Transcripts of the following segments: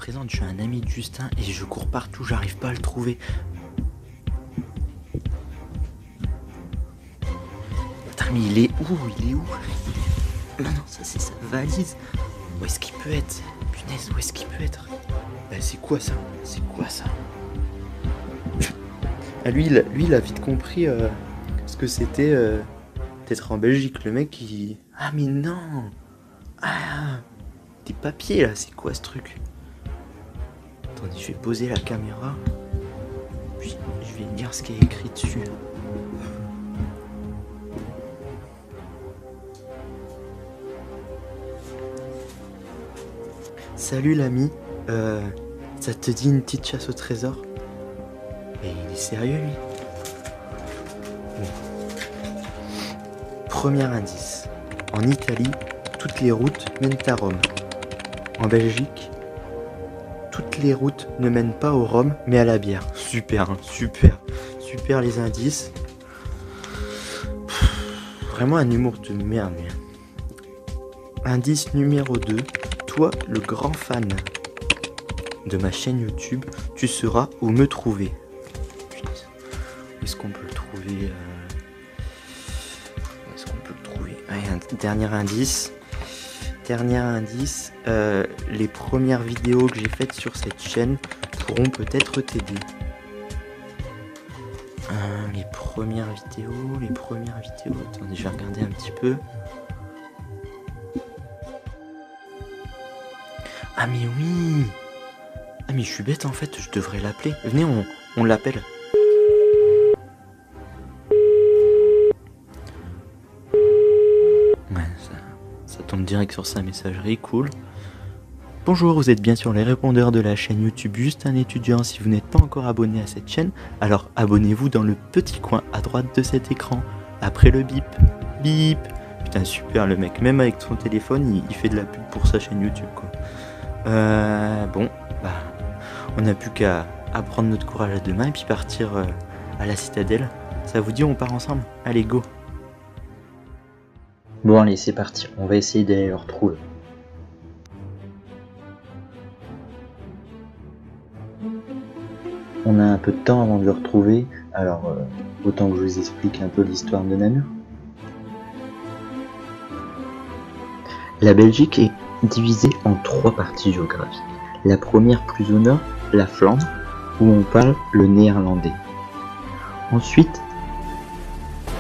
présente, je suis un ami de Justin et je cours partout, j'arrive pas à le trouver. Putain, mais il est où? Non, ça c'est sa valise. Où est-ce qu'il peut être? Punaise, où est-ce qu'il peut être? C'est quoi ça? Ah, lui, il a vite compris ce que c'était d'être en Belgique. Le mec, il... Ah, mais non! Ah! Des papiers, là, c'est quoi ce truc? Attendez, je vais poser la caméra. Puis, je vais lire ce qui est écrit dessus. Salut l'ami, ça te dit une petite chasse au trésor? Et il est sérieux lui? Bon. Premier indice. En Italie, toutes les routes mènent à Rome. En Belgique, toutes les routes ne mènent pas au rhum mais à la bière. Super, hein, super les indices. Vraiment un humour de merde. Indice numéro 2. Toi, le grand fan de ma chaîne YouTube, tu sauras où me trouver. Où est-ce qu'on peut le trouver? Allez, un dernier indice. Les premières vidéos que j'ai faites sur cette chaîne pourront peut-être t'aider. Les premières vidéos. Attendez, je vais regarder un petit peu. Ah mais oui! Ah mais je suis bête en fait, je devrais l'appeler. Venez, on l'appelle. Ouais, ça tombe direct sur sa messagerie, cool. Bonjour, vous êtes bien sur les répondeurs de la chaîne YouTube Juste un étudiant. Si vous n'êtes pas encore abonné à cette chaîne, alors abonnez-vous dans le petit coin à droite de cet écran. Après le bip. Bip! Putain super le mec, même avec son téléphone, il fait de la pub pour sa chaîne YouTube quoi. Bon, on n'a plus qu'à prendre notre courage à deux mains et puis partir à la citadelle. Ça vous dit, on part ensemble? Allez, go! Bon, allez, c'est parti. On va essayer d'aller le retrouver. On a un peu de temps avant de le retrouver, alors autant que je vous explique un peu l'histoire de Namur. La Belgique est divisée en 3 parties géographiques. La première plus au nord, la Flandre, où on parle le néerlandais. Ensuite,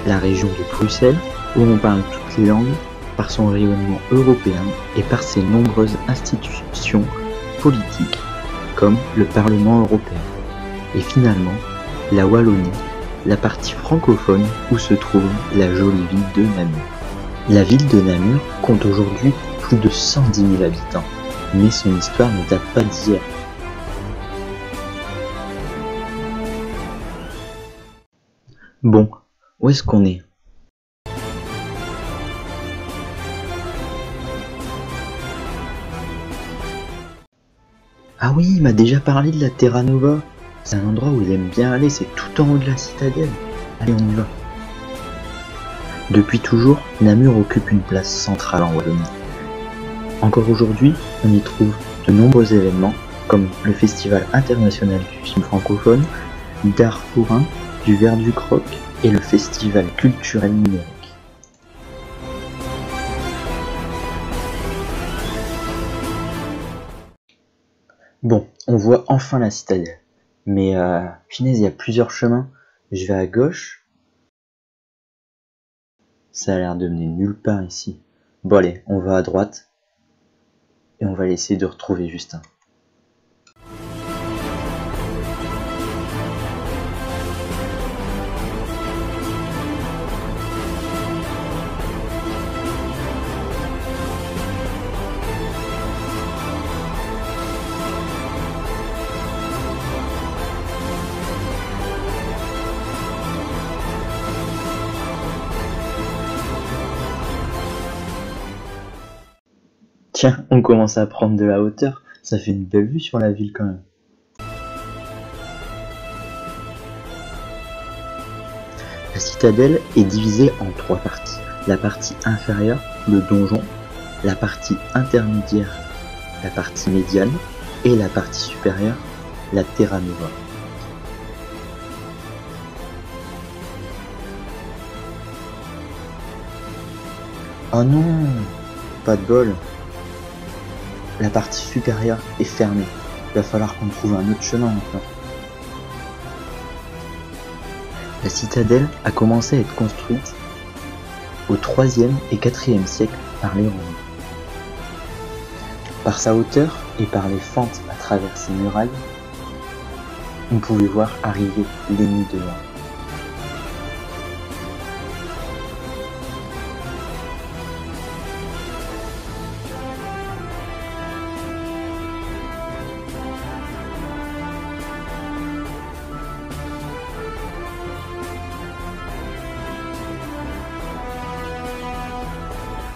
la région de Bruxelles, où on parle toutes les langues par son rayonnement européen et par ses nombreuses institutions politiques, comme le Parlement européen. Et finalement, la Wallonie, la partie francophone où se trouve la jolie ville de Namur. La ville de Namur compte aujourd'hui plus de 110 000 habitants, mais son histoire ne date pas d'hier. Bon, où est-ce qu'on est? Ah oui, il m'a déjà parlé de la Terra Nova. C'est un endroit où il aime bien aller, c'est tout en haut de la citadelle. Allez, on y va. Depuis toujours, Namur occupe une place centrale en Wallonie. Encore aujourd'hui, on y trouve de nombreux événements, comme le Festival international du film francophone, d'art forain, du verre du croc et le Festival culturel numérique. Bon, on voit enfin la citadelle. Mais finesse, il y a plusieurs chemins. Je vais à gauche. Ça a l'air de mener nulle part ici. Bon allez, on va à droite. Et on va essayer de retrouver Justin. Tiens, on commence à prendre de la hauteur, ça fait une belle vue sur la ville quand même. La citadelle est divisée en 3 parties. La partie inférieure, le donjon, la partie intermédiaire, la partie médiane, et la partie supérieure, la Terra Nova. Oh non, pas de bol. La partie supérieure est fermée. Il va falloir qu'on trouve un autre chemin maintenant. La citadelle a commencé à être construite au 3e et 4e siècle par les Romains. Par sa hauteur et par les fentes à travers ses murailles, on pouvait voir arriver l'ennemi de loin.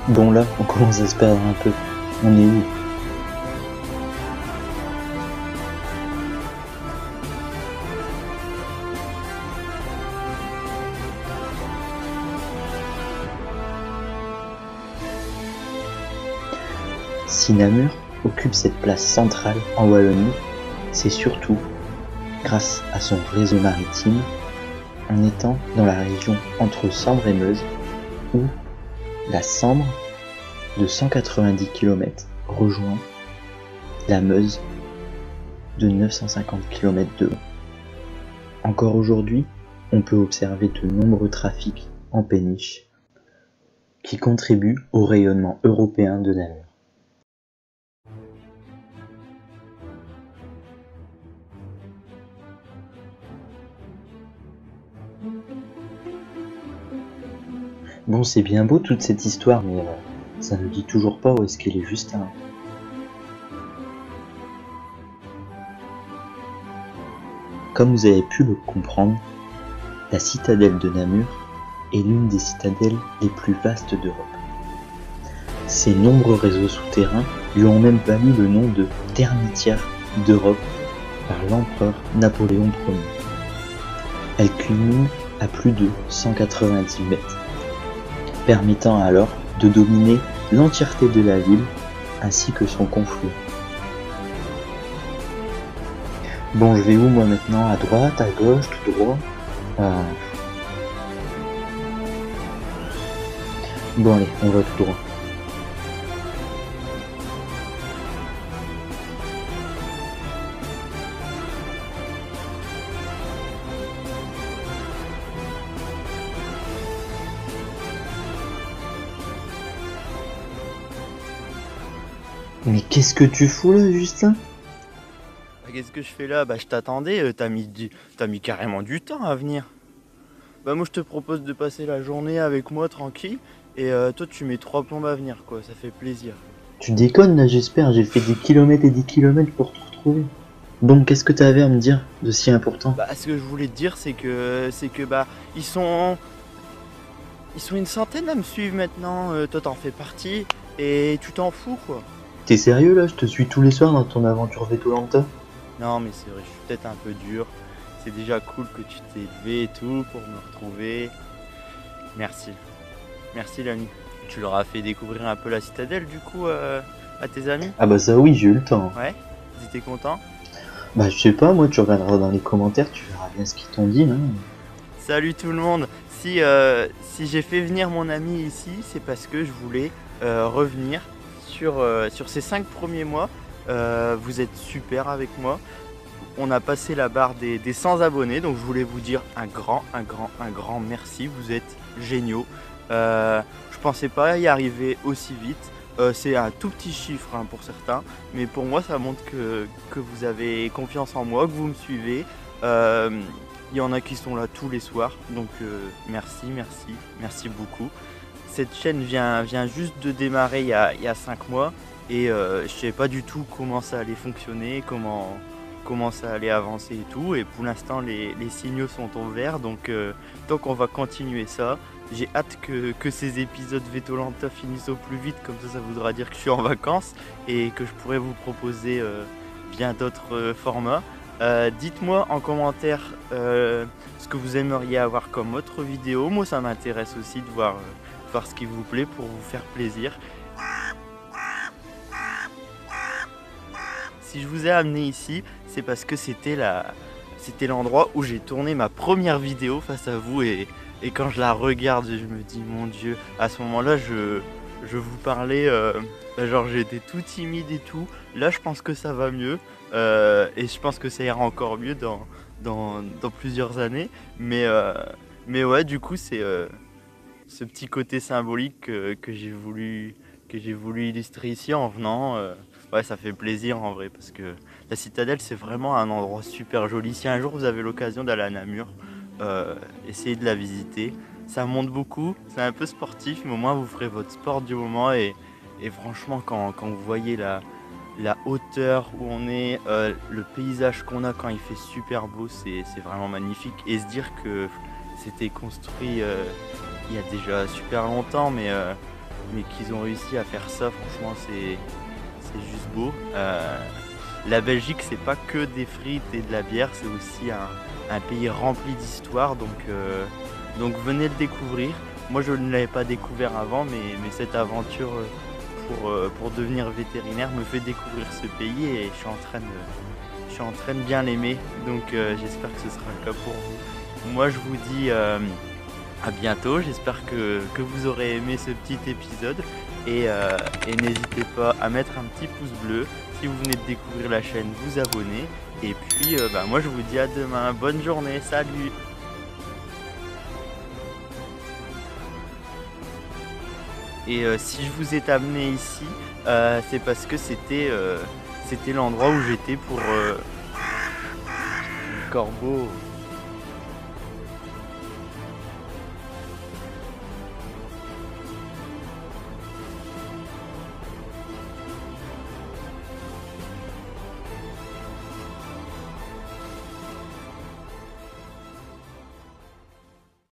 Bon là, on commence à se perdre un peu. On est où? Si Namur occupe cette place centrale en Wallonie, c'est surtout grâce à son réseau maritime en étant dans la région entre Sambre et Meuse où la Sambre de 190 km rejoint la Meuse de 950 km de haut. Encore aujourd'hui, on peut observer de nombreux trafics en péniche qui contribuent au rayonnement européen de Namur. Bon, c'est bien beau toute cette histoire, mais ça ne dit toujours pas où est-ce qu'elle est Justin. Comme vous avez pu le comprendre, la citadelle de Namur est l'une des citadelles les plus vastes d'Europe. Ses nombreux réseaux souterrains lui ont même valu le nom de termitière d'Europe par l'empereur Napoléon Ier. Elle culmine à plus de 190 mètres, permettant alors de dominer l'entièreté de la ville ainsi que son confluent. Bon, je vais où moi maintenant? À droite, à gauche, tout droit? Bon allez, on va tout droit. Mais qu'est-ce que tu fous là, Justin? Qu'est-ce que je fais là? Bah je t'attendais, t'as mis carrément du temps à venir. Bah moi je te propose de passer la journée avec moi tranquille et toi tu mets 3 plombes à venir quoi, ça fait plaisir. Tu déconnes là, j'espère, j'ai fait des kilomètres et des kilomètres pour te retrouver. Bon, qu'est-ce que t'avais à me dire de si important? Bah ce que je voulais te dire c'est que bah ils sont une centaine à me suivre maintenant, toi t'en fais partie et tu t'en fous quoi. T'es sérieux là? Je te suis tous les soirs dans ton aventure Vétolanta? Non mais c'est vrai, je suis peut-être un peu dur. C'est déjà cool que tu t'es levé et tout pour me retrouver. Merci. Merci l'ami. Tu leur as fait découvrir un peu la citadelle du coup à tes amis? Ah bah ça oui, j'ai eu le temps. Ouais? Ils étaient contents? Bah je sais pas, moi tu regarderas dans les commentaires, tu verras bien ce qu'ils t'ont dit. Hein. Salut tout le monde. Si j'ai fait venir mon ami ici, c'est parce que je voulais revenir sur ces 5 premiers mois. Vous êtes super avec moi. On a passé la barre des 100 abonnés, donc je voulais vous dire un grand merci. Vous êtes géniaux. Je pensais pas y arriver aussi vite. C'est un tout petit chiffre hein, pour certains, mais pour moi ça montre que vous avez confiance en moi, que vous me suivez. Il y en a qui sont là tous les soirs, donc merci beaucoup. Cette chaîne vient juste de démarrer il y a 5 mois et je ne savais pas du tout comment ça allait fonctionner, comment ça allait avancer et tout. Et pour l'instant les signaux sont au vert, donc on va continuer ça. J'ai hâte que ces épisodes Vétolanta finissent au plus vite, comme ça voudra dire que je suis en vacances et que je pourrai vous proposer bien d'autres formats. Dites-moi en commentaire ce que vous aimeriez avoir comme autre vidéo. Moi ça m'intéresse aussi de voir ce qui vous plaît pour vous faire plaisir. si je vous ai amené ici, c'est parce que c'était l'endroit où j'ai tourné ma première vidéo face à vous et quand je la regarde, je me dis mon Dieu, à ce moment-là, je vous parlais, genre j'étais tout timide et tout. Là, je pense que ça va mieux et je pense que ça ira encore mieux dans plusieurs années. Mais ouais, du coup, c'est ce petit côté symbolique que j'ai voulu illustrer ici en venant. Ouais, ça fait plaisir en vrai parce que la citadelle c'est vraiment un endroit super joli. Si un jour vous avez l'occasion d'aller à Namur, essayez de la visiter. Ça monte beaucoup, c'est un peu sportif, mais au moins vous ferez votre sport du moment et franchement quand vous voyez la hauteur où on est, le paysage qu'on a quand il fait super beau, c'est vraiment magnifique. Et se dire que c'était construit il y a déjà super longtemps, mais qu'ils ont réussi à faire ça, franchement c'est juste beau. La Belgique c'est pas que des frites et de la bière, c'est aussi un pays rempli d'histoire, donc venez le découvrir. Moi je ne l'avais pas découvert avant, mais cette aventure pour devenir vétérinaire me fait découvrir ce pays et je suis en train de bien l'aimer, donc j'espère que ce sera le cas pour vous. Moi je vous dis à bientôt, j'espère que vous aurez aimé ce petit épisode et n'hésitez pas à mettre un petit pouce bleu. Si vous venez de découvrir la chaîne, vous abonner. Et puis moi je vous dis à demain, bonne journée, salut. Et si je vous ai amené ici, c'est parce que c'était l'endroit où j'étais pour le corbeau.